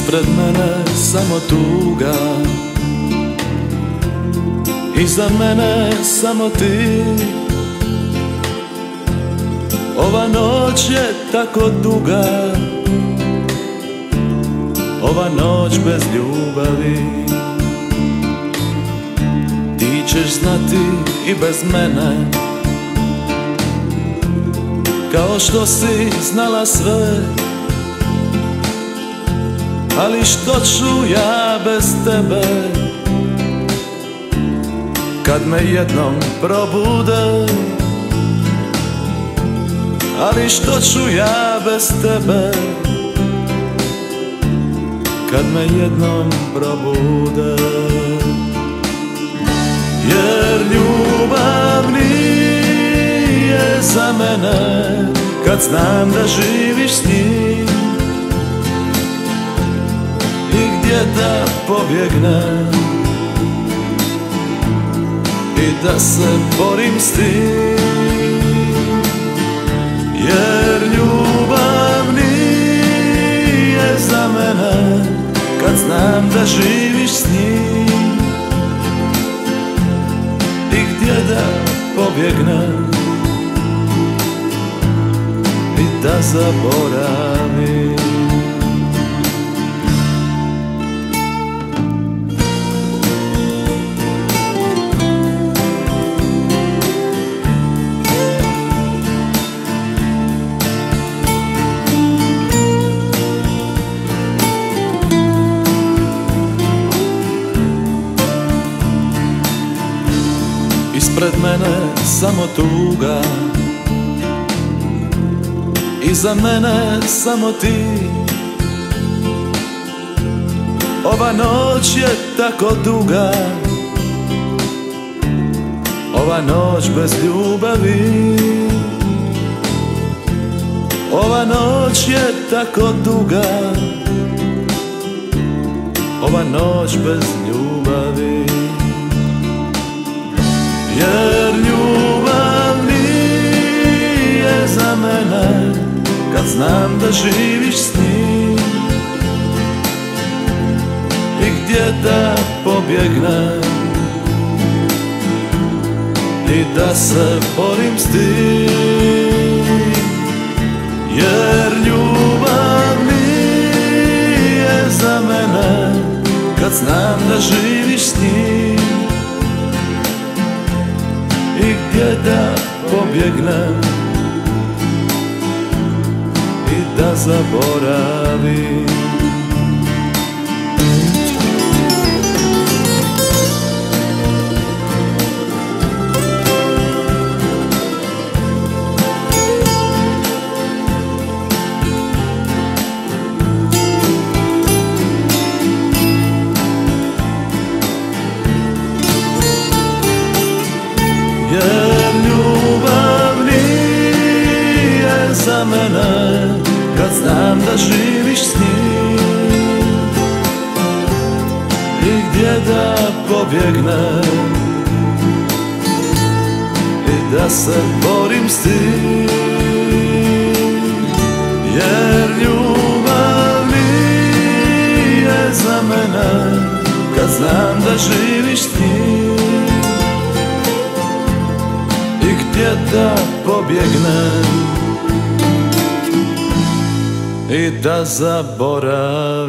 Ispred mene samo tuga, iza mene samo ti. Ova noć je tako duga, ova noć bez ljubavi. Ti ćeš znati i bez mene, kao što si znala sve. Ali što ću ja bez tebe, kad me jednom probude? Ali što ću ja bez tebe, kad me jednom probude? Jer ljubav nije za mene, kad znam da živiš s njim. I gdje da pobjegnem i da se borim s tim. Jer ljubav nije za mene, kad znam da živiš s njim. I gdje da pobjegnem i da zaboravim. Ispred mene samo tuga, iza mene samo ti. Ova noć je tako duga, ova noć bez ljubavi. Ova noć je tako duga, ova noć bez ljubavi. Jer ljubav nije za mene, kad znam da živiš s njim. I gdje da pobjegnem i da se borim s tim. Jer ljubav nije za mene, kad znam da živiš s njim. I gdje da pobjegnem i da zaboravim. Jer ljubav nije za mene, kad znam da živiš s njim. I gdje da pobjegnem i da se borim s tim. Jer ljubav nije za mene, kad znam da živiš s njim. Gdje da pobjegnem i da zaboravim.